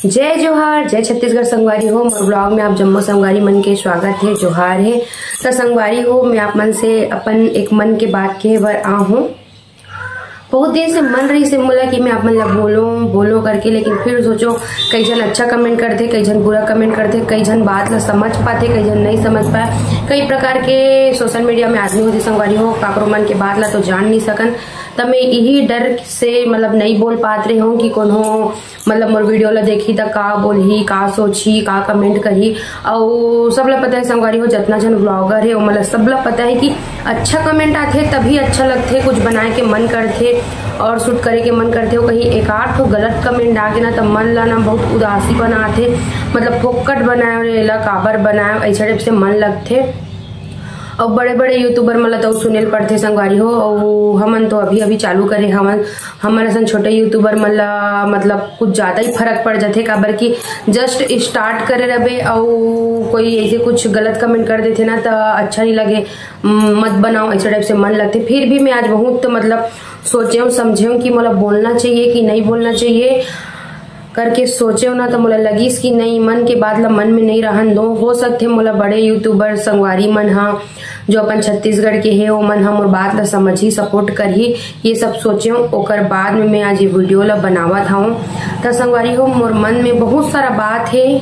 जय जोहार, जय छत्तीसगढ़ संगवारी हो। मोर ब्लॉग में आप जम्मो संगवारी मन के स्वागत है, जोहार है। तो संगवारी हो, मैं आप मन से अपन एक मन के बात के बर आ हूँ। बहुत दिन से मन रही से मोला कि मैं आप मन ला बोलो करके, लेकिन फिर सोचो कई जन अच्छा कमेंट करते, कई जन बुरा कमेंट करते, कई जन बात ला समझ पाते, कई जन नहीं समझ पाए। कई प्रकार के सोशल मीडिया में आदमी होते संगवारी हो, काकरो मन के बात ला तो जान नहीं सकन। तब मैं यही डर से मतलब नहीं बोल पात रही हूँ कि कोनो मतलब मोर वीडियो ला देखी तो का बोलही, का सोची, का कमेंट करी। और सबला पता है संगवारी हो, जितना जन ब्लॉगर है मतलब सबला पता है कि अच्छा कमेंट आते तभी अच्छा लगते, कुछ बनाए के मन करते और शूट करे के मन करते हो। कहीं एक आठ तो गलत कमेंट आ गए ना तो मन ला ना बहुत उदासी बनाते, मतलब फोकट बनाए ला काबर बनाए ऐसा टाइप से मन लगते। और बड़े बड़े यूट्यूबर मतलब तो सुनेल पड़ते संगवारी हो। और हमन तो अभी चालू करे हमन असन छोटे यूट्यूबर मतलब कुछ ज्यादा ही फर्क पड़ जाते, काबर की जस्ट स्टार्ट करे रहे और कोई ऐसे कुछ गलत कमेंट कर देते ना तो अच्छा नहीं लगे, मत बनाओ ऐसा टाइप से मन लगते। फिर भी मैं आज बहुत मतलब सोचे समझे कि मतलब बोलना चाहिए कि नहीं बोलना चाहिए करके सोचे ना तो मोला लगिस कि नहीं, मन के बात ला मन में नहीं रहन दो। हो सकते मोला बड़े यूट्यूबर संगवारी मन हा जो अपन छत्तीसगढ़ के है वो मन हा मोर बात ला समझी, सपोर्ट करही, ये सब सोचे। ओकर बाद में मैं आज ये वीडियो ला बनावत हूँ। तो संगवारी हो, मोर मन में बहुत सारा बात है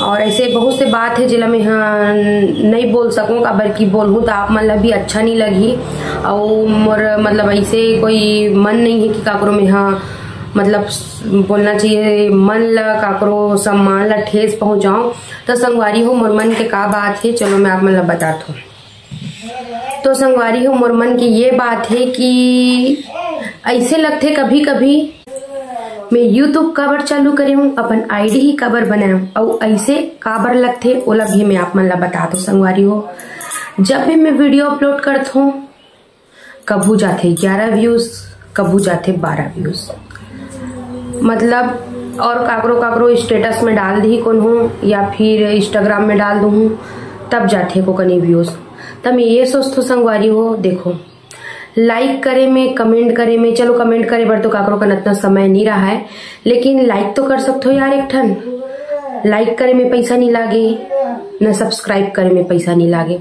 और ऐसे बहुत से बात है जिला में हाँ नहीं बोल सकूं, काबर की बोलूँ तो आप मन ला भी अच्छा नहीं लगी। और मोर मतलब ऐसे कोई मन नहीं है कि काकरो में हाँ मतलब बोलना चाहिए, मन ला काकरो सम्मान ला ठेस पहुंचाऊं। तो संगवारी हो, मोर मन के का बात है चलो मैं आप मन ला बतात हूँ। तो संगवारी हो, मोर मन की ये बात है कि ऐसे लगते कभी कभी मैं यूट्यूब काबर चालू करे हूँ, अपन आईडी ही काबर बनाऊं और ऐसे काबर लगते ओला भी मैं आप मन ला बता दो। संगवारी हो, जब भी मैं वीडियो अपलोड करता हूँ कबू जाते 11 व्यूज, कबू जाते 12 व्यूज, मतलब और काकरो स्टेटस में डाल दी कौन हूँ या फिर इंस्टाग्राम में डाल दूँ तब जाते को कनी व्यूज। तब मैं ये सोचता संगवारी हो, देखो लाइक करे में, कमेंट करे में, चलो कमेंट करे बर तो काकरो का इतना समय नहीं रहा है, लेकिन लाइक तो कर सकते हो यार। एक ठन लाइक करे में पैसा नहीं लागे, न सब्सक्राइब करे में पैसा नहीं लागे।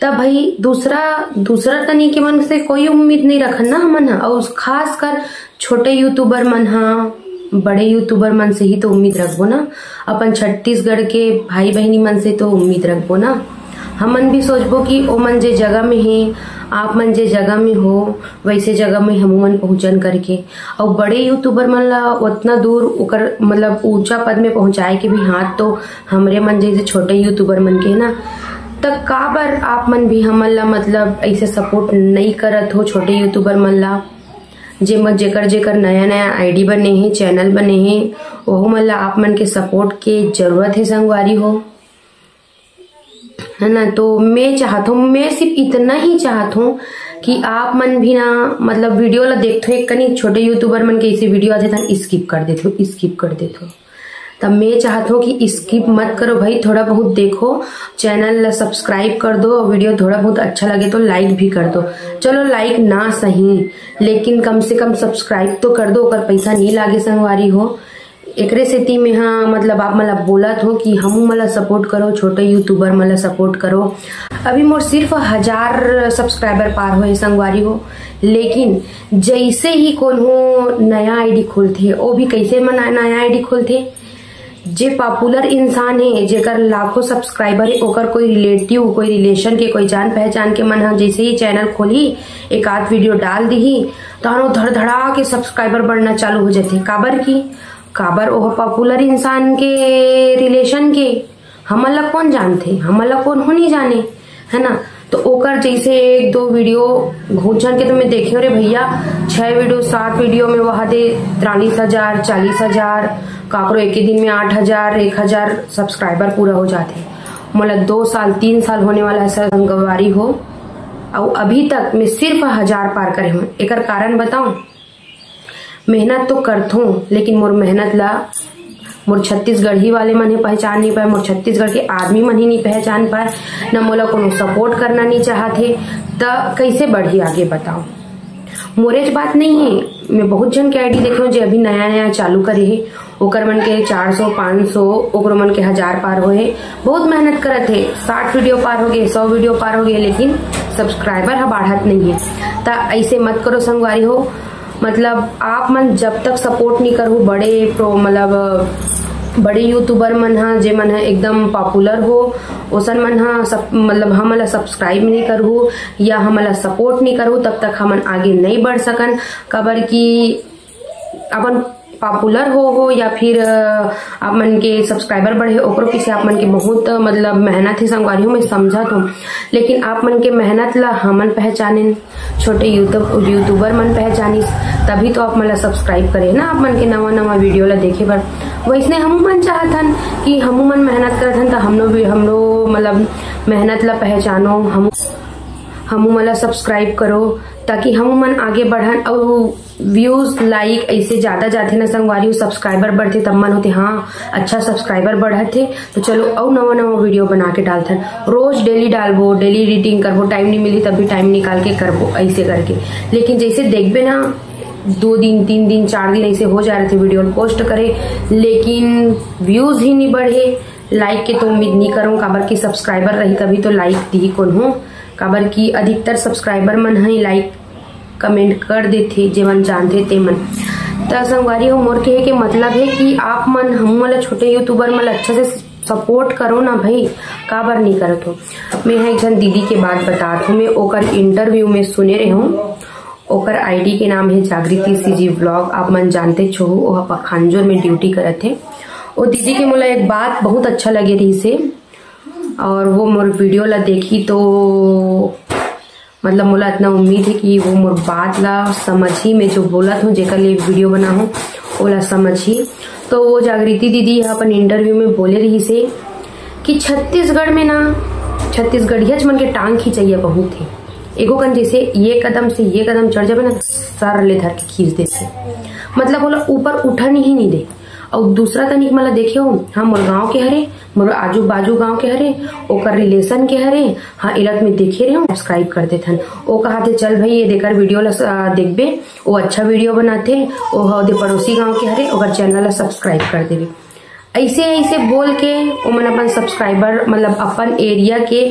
तब भाई दूसरा तनी के मन से कोई उम्मीद नहीं रखन ना हमन हा, और खास कर छोटे यूट्यूबर मन हा, बड़े यूट्यूबर मन से ही तो उम्मीद रखबो ना। अपन छत्तीसगढ़ के भाई बहनी मन से तो उम्मीद रखबो ना। हमन भी सोचबो कि ओ मन जे जगह में है, आप मन जे जगह में हो वैसे जगह में हम मन पहुंचन करके। और बड़े यूट्यूबर मन ला उतना दूर उकर मतलब ऊंचा पद में पहुंचाए के भी हाथ तो हमरे मन जैसे छोटे यूट्यूबर मन के ना। तब काबर आप मन भी हमन ला मतलब ऐसे सपोर्ट नहीं करत हो छोटे यूट्यूबर मन ला, जेकर नया आईडी बने हैं, चैनल बने हैं, वो मन ला आप मन के सपोर्ट के जरूरत है संगवारी हो, है ना। तो मैं चाहता हूँ, मैं सिर्फ इतना ही चाहता हूँ कि आप मन भी ना मतलब वीडियो ला देखते हो, कहीं छोटे यूट्यूबर मन के ऐसे वीडियो आते था स्किप कर देते हो। तब मैं चाहता हूँ कि स्किप मत करो भाई, थोड़ा बहुत देखो, चैनल ला सब्सक्राइब कर दो और वीडियो थोड़ा बहुत अच्छा लगे तो लाइक भी कर दो। चलो लाइक ना सही लेकिन कम से कम सब्सक्राइब तो कर दो, ओकर पैसा नहीं लागे संगवारी हो। एकरे सेती में हाँ मतलब आप मतलब बोलत हो कि हम मला सपोर्ट करो, छोटे यूट्यूबर मला सपोर्ट करो। अभी मोर सिर्फ 1000 सब्सक्राइबर पार हुए संगवारी हो, लेकिन जैसे ही कौन हो नया आईडी खोलते, वो भी कैसे नया आईडी खोलते, जे पॉपुलर इंसान है जेकर लाखों सब्सक्राइबर है, ओकर कोई रिलेटिव, कोई रिलेशन के, कोई जान पहचान के मन जैसे ही चैनल खोली एक आध वीडियो डाल दी तो धड़धड़ा के सब्सक्राइबर बढ़ना चालू हो जाते। काबर ओह पॉपुलर इंसान के रिलेशन के हमन ला कौन जानते, हमन ला कौन हो नहीं जाने, है ना। तो ओकर जैसे 1-2 वीडियो घूचन के तो मैं देखे रे भैया 6 वीडियो 7 वीडियो में वहां दे 43,000 40,000, काकरो एक ही दिन में 8,000 1,000 सब्सक्राइबर पूरा हो जाते। मतलब 2 साल 3 साल होने वाला ऐसा संगवारी हो और अभी तक मैं सिर्फ 1000 पार करे हूँ। एक कारण बताऊं, मेहनत तो करता हूँ लेकिन मोर मेहनत ला मोर छत्तीसगढ़ी वाले मन ही पहचान नहीं पाए, मोर छत्तीसगढ़ के आदमी मन ही नहीं पहचान पाए, न मोला कोनो सपोर्ट करना नहीं चाहते। त कैसे बढ़ी आगे बताओ। मोरे बात नहीं है, मैं बहुत जन के आईडी देखे जो अभी नया नया चालू करे है, ओकर मन के 400 500 ओकर मन के 1000 पार होए। बहुत मेहनत करत है, 60 वीडियो पार हो गए, 100 वीडियो पार हो गए, लेकिन सब्सक्राइबर हा बढ़त नहीं है। तो ऐसे मत करो संगवारी हो। मतलब आप मन जब तक सपोर्ट नहीं करो बड़े बड़े यूट्यूबर मन हा जे मन एकदम पॉपुलर हो, ओसन मन हा मतलब हमला सब्सक्राइब नहीं करू या हमला सपोर्ट नहीं करू, तब तक हमन आगे नहीं बढ़ सकन। काबर की अपन पॉपुलर हो या फिर आप मन के सब्सक्राइबर बढ़े ओकरो पीछे आप मन के बहुत मतलब मेहनत है संगवारी हो, मैं समझत हूँ। लेकिन आप मन के मेहनत ला हमन पहचाने, छोटे यूट्यूबर मन पहचानिस, तभी तो आप मला सब्सक्राइब करे ना, आप मन के नवा नवा वीडियो ला देखे बर। वैसने हमू मन चाहतन कि हमू मन मेहनत करत हन, तो हमलो मतलब मेहनत ला पहचानो, हमू मला सब्सक्राइब करो, ताकि हमू मन आगे बढ़न। और व्यूज लाइक ऐसे ज्यादा जाते ना संगवारी, सब्सक्राइबर बढ़ते तब मन होते हाँ अच्छा सब्सक्राइबर बढ़ते, तो चलो और नवा नवा वीडियो बना के डालते। रोज डेली डालबो, डेली एडिटिंग करबो, टाइम नहीं मिली तब भी टाइम निकाल के करबो ऐसे करके। लेकिन जैसे देखबे ना 2 दिन 3 दिन 4 दिन ऐसे हो जा रहे थे वीडियो पोस्ट करे, लेकिन व्यूज ही नहीं बढ़े, लाइक के तो उम्मीद नहीं करूँ। काबर की सब्सक्राइबर रही तभी तो लाइक दी कौन हो, काबर की अधिकतर सब्सक्राइबर मन है लाइक कमेंट कर देते जे मन जानते ते मन। तो संगवारी हो मोर कहे के मतलब है कि आप मन हम वाला छोटे यूट्यूबर मन अच्छा से सपोर्ट करो ना भाई, काबर नहीं करत हो। मैं एक जन दीदी के बात बतात हूँ, मैं ओकर इंटरव्यू में सुने रहे हूँ। ओकर आईडी के नाम है जागृति सीजी व्लॉग, आप मन जानते छो, वो पखांजोर में ड्यूटी करत है। वो दीदी के मोला एक बात बहुत अच्छा लगे रही से, और वो मोर वीडियो ला देखी तो मतलब मोला इतना उम्मीद है कि वो मोर बात ला समझी, मैं जो बोलत हूँ जेकर लिए वीडियो बना हूँ ओला समझी। तो वो जागृति दीदी अपन इंटरव्यू में बोले रही से कि छत्तीसगढ़ में ना छत्तीसगढ़िया मन के टांग खींचैया बहुत है। एगो कन जैसे ये कदम से ये कदम चढ़ जावे ना, सर ले धर के खींच देते, मतलब बोला ऊपर उठन ही नहीं दे। और दूसरा तनिक मला देखे हो, हाँ मोर गाँव के हरे, मोर आजू बाजू गाँव के हरे, ओकर रिलेशन के हरे, हाँ इलत में देखे रहे हो सब्सक्राइब करते थन। ओ कहते चल भाई ये देकर वीडियो ला देखबे, वो अच्छा वीडियो बनाते, ओ हदे पड़ोसी गाँव के हरे, ओकर चैनल ला सब्सक्राइब कर देवे। ऐसे ऐसे बोल के ओमन अपन सब्सक्राइबर मतलब अपन एरिया के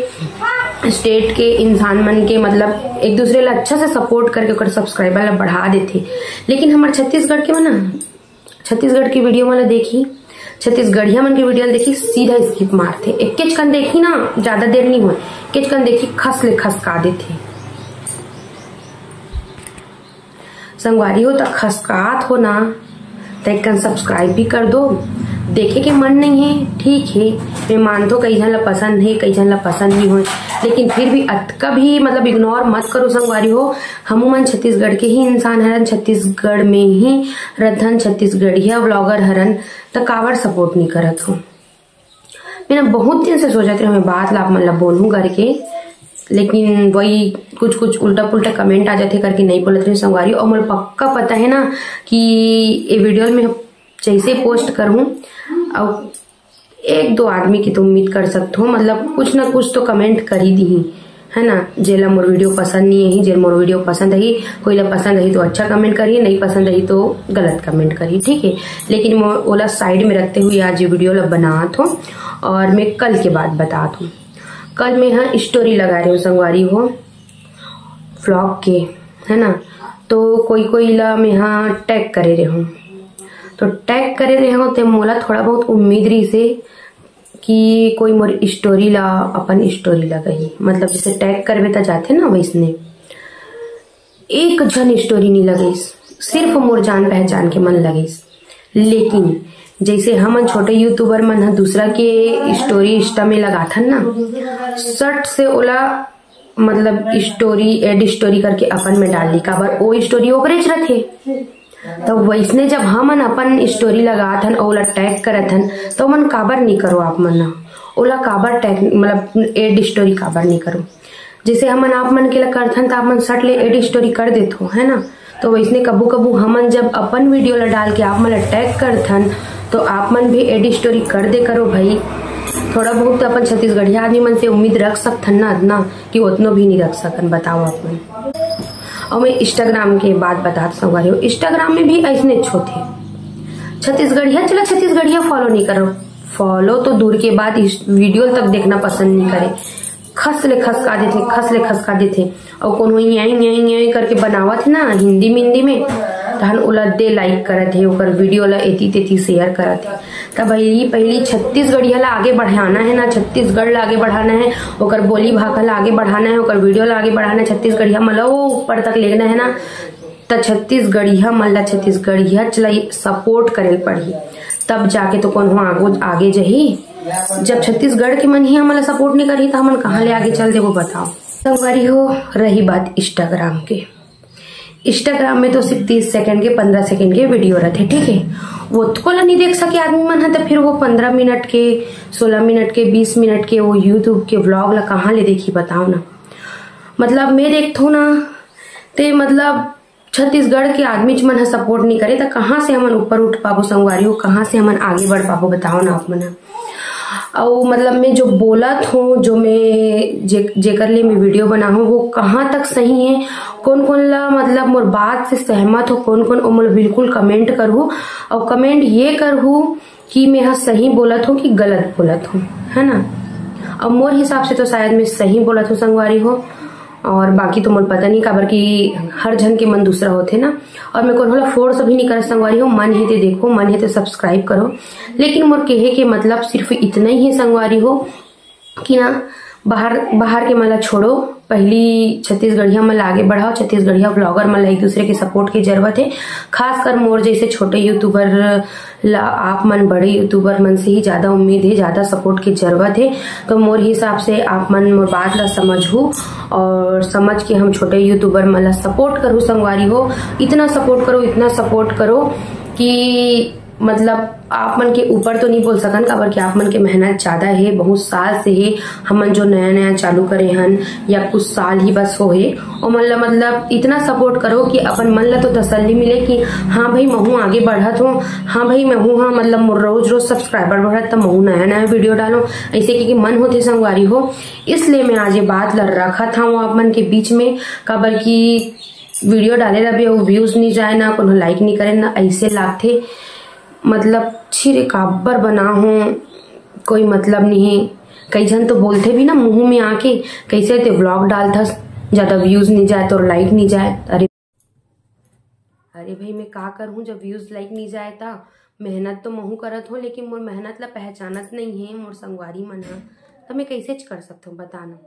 स्टेट के इंसान मन के मतलब एक दूसरे ला अच्छा से सपोर्ट करके ओकर सब्सक्राइबर ला बढ़ा देते। लेकिन हमारे छत्तीसगढ़ के ना, छत्तीसगढ़ की वीडियो वाला देखी, छत्तीसगढ़िया मन की वीडियो देखी सीधा स्किप मारते, एक किचकन देखी ना ज्यादा देर नहीं हुए, किचकन देखी खस ले खसका देते। संगवारी हो तो खसकात हो ना तो एक सब्सक्राइब भी कर दो। देखे के मन नहीं है ठीक है, मैं मानतो कई जन ला पसंद है कई जन ला पसंद नहीं हो, लेकिन फिर भी अतका भी मतलब इग्नोर मत करो संगवारी हो। हम मन छत्तीसगढ़ के ही इंसान हरन, छत्तीसगढ़ में ही रहन, छत्तीसगढ़िया व्लॉगर हरन, तो काबर सपोर्ट नहीं करत हो। मैंने बहुत दिन से सोचते रहे मैं बात ला मतलब बोलूं करके, लेकिन वही कुछ कुछ उल्टा पुल्टा कमेंट आ जाते करके नहीं बोलते रहे संगवारी। और मुझे पक्का पता है ना कि ये वीडियो में जैसे पोस्ट करूं और 1-2 आदमी की तो उम्मीद कर सकते हो, मतलब कुछ ना कुछ तो कमेंट कर ही दी है ना। जेला मोर वीडियो पसंद नहीं है, जेल मोर वीडियो पसंद है, कोई ला पसंद है तो अच्छा कमेंट करिए, नहीं पसंद है तो गलत कमेंट करिए, ठीक है। लेकिन ओला साइड में रखते हुए आज ये वीडियो ला बनात हूँ, और मैं कल के बाद बतात हूँ। कल मैं यहाँ स्टोरी लगा रही हूँ संगवारी हो व्लॉग के, है ना। तो कोई ला मैं यहाँ टैग करे रहे हूँ, तो टैग करे रहे हो तो मोला थोड़ा बहुत उम्मीद रही से कि कोई मोर स्टोरी ला अपन स्टोरी लगाई, मतलब जैसे टैग करवे तो जाते ना वैसने। एक जन स्टोरी नहीं लगेस, सिर्फ मोर जान पहचान के मन लगेस। लेकिन जैसे हम छोटे यूट्यूबर मन दूसरा के स्टोरी इंस्टा में लगाथन ना, सट से ओला मतलब स्टोरी एड स्टोरी करके अपन में डाल ली, काबर ओ स्टोरी ओकरेच रथे। तो वैसने जब हमन अपन स्टोरी लगाथन और ओला टैग करथन तो मन काबर नहीं करो, आप मन ओला काबर टैग मतलब एड स्टोरी काबर नहीं करो। जैसे हमन आप मन के ला करथन तो आप मन सट ले एड स्टोरी कर देथो, है ना। तो वैसने कबू कबू हमन जब अपन वीडियो ला डाल के आप मन टैग करथन तो आप मन भी एड स्टोरी कर दे करो भाई। थोड़ा बहुत तो अपन छत्तीसगढ़िया आदमी मन से उम्मीद रख सकथन ना, कि उतनो भी नहीं रख सकन, बताओ आप मन। और मैं इंस्टाग्राम के बात बता संगवारी हो, इंस्टाग्राम में भी ऐसने छोथे छत्तीसगढ़िया, चला छत्तीसगढ़िया फॉलो नहीं करो, फॉलो तो दूर के बाद इस वीडियो तक देखना पसंद नहीं करे, खस ले खसका देते और कोनो यही करके बनावत है ना हिंदी में तहन ओला दे लाइक करत है, ओकर वीडियो ला एती तेती शेयर करत है। तब पहली छत्तीसगढ़िया ला आगे बढ़ाना है ना, छत्तीसगढ़ ला आगे बढ़ाना है, ओकर बोली भाषा ला आगे बढ़ाना है, ओकर वीडियो ला आगे बढ़ाना है, छत्तीसगढ़िया मतलब वो ऊपर तक लेना है ना, तो छत्तीसगढ़िया मतलब छत्तीसगढ़िया चला सपोर्ट करे पड़ी, तब जाके तो कौन हो आगे जही। जब छत्तीसगढ़ के मन ही हमारा सपोर्ट नहीं करी तो हमन कहाँ ले आगे चल दे वो बताओ। संगवारी हो, रही बात इंस्टाग्राम के, इंस्टाग्राम में तो सिर्फ 30 सेकंड के 15 सेकंड के वीडियो रहते, ठीक है, वो तो नहीं देख सके आदमी मन है, तो फिर वो 15 मिनट के 16 मिनट के 20 मिनट के वो यूट्यूब के व्लॉग ला कहाँ ले देखी बताओ ना। मतलब मैं देखता हूँ ना, ते मतलब छत्तीसगढ़ के आदमी मन सपोर्ट नहीं करे तो कहाँ से हमन ऊपर उठ पाबो संगवारी हो, कहाँ से हमन आगे बढ़ पाबो बताओ ना आप मन। और मतलब मैं जो बोलत हूँ, जो मैं जेकर लिए मैं वीडियो बना हूँ वो कहाँ तक सही है, कौन कौन ला मतलब मोर बात से सहमत हो, कौन कौन मोर बिल्कुल कमेंट करहूँ, और कमेंट ये करहूँ कि मैं हाँ सही बोलत हूँ कि गलत बोलत हूँ, है ना। अब मोर हिसाब से तो शायद मैं सही बोलत हूँ संगवारी हो, और बाकी तो मुझे पता नहीं काबर कि हर जन के मन दूसरा होते ना, और मैं कोई फोर्स भी नहीं कर संगवारी हो, मन है तो देखो, मन है तो सब्सक्राइब करो, लेकिन मोर कहे के मतलब सिर्फ इतना ही है संगवारी हो कि ना बाहर के मला छोड़ो, पहली छत्तीसगढ़िया मला आगे बढ़ाओ, छत्तीसगढ़िया ब्लॉगर मला एक दूसरे के सपोर्ट की जरूरत है, खासकर मोर जैसे छोटे यूट्यूबर ला आप मन बड़े यूट्यूबर मन से ही ज्यादा उम्मीद है, ज्यादा सपोर्ट की जरूरत है। तो मोर हिसाब से आप मन मोर बात ला समझू और समझ के हम छोटे यूट्यूबर मला सपोर्ट करूँ संगवारी हो, इतना सपोर्ट करो कि मतलब आप मन के ऊपर तो नहीं बोल सकन, काबर कि आप मन के मेहनत ज्यादा है, बहुत साल से है, हमन जो नया चालू करे हन या कुछ साल ही बस हो है, और मतलब इतना सपोर्ट करो कि अपन मन ला तो तसल्ली मिले कि हाँ भाई महू आगे बढ़त हूँ, हाँ भाई महू हाँ मतलब रोज सब्सक्राइबर बढ़त तो महू नया वीडियो डालो, ऐसे कि मन होते संगवारी हो। इसलिए मैं आज ये बात ला रखा था आप मन के बीच में, काबर की वीडियो डाले रहे व्यूज नहीं जाए ना, कोनो लाइक नहीं करे ना, ऐसे लागते मतलब छिरे काबर बना हूँ, कोई मतलब नहीं है। कई जन तो बोलते भी ना मुंह में आके कैसे ते व्लॉग डालता, ज्यादा व्यूज नहीं जाए तो लाइक नहीं जाए। अरे भाई मैं का करूँ, जब व्यूज लाइक नहीं जाए ता मेहनत तो महू करत हो, लेकिन मोर मेहनत ला पहचानत नहीं है मोर संगवारी मन है, तो मैं कैसे कर सकता हूँ बताना।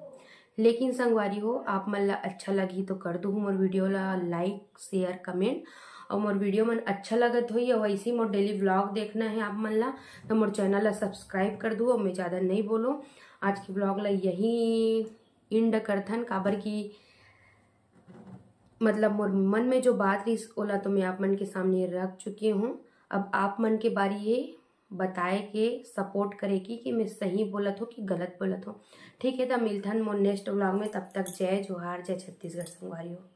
लेकिन संगवारी हो, आप मन ला अच्छा लगी तो कर दू मोर वीडियो ला लाइक शेयर कमेंट, और मोर वीडियो मन अच्छा लगत हो या वैसे मोर डेली व्लॉग देखना है आप मन ला तो मोर चैनल ला सब्सक्राइब कर दू। और मैं ज्यादा नहीं बोलो, आज के व्लॉग ला यही इंड करथन, काबर की मतलब मोर मन में जो बात रही ओला तो मैं आप मन के सामने रख चुकी हूँ। अब आप मन के बारी है बताए के सपोर्ट करेगी कि मैं सही बोलत हो कि गलत बोलत हो। ठीक है, तो मिलथन मोर नेक्स्ट व्लॉग में, तब तक जय जोहार, जय छत्तीसगढ़ संगवारी हो।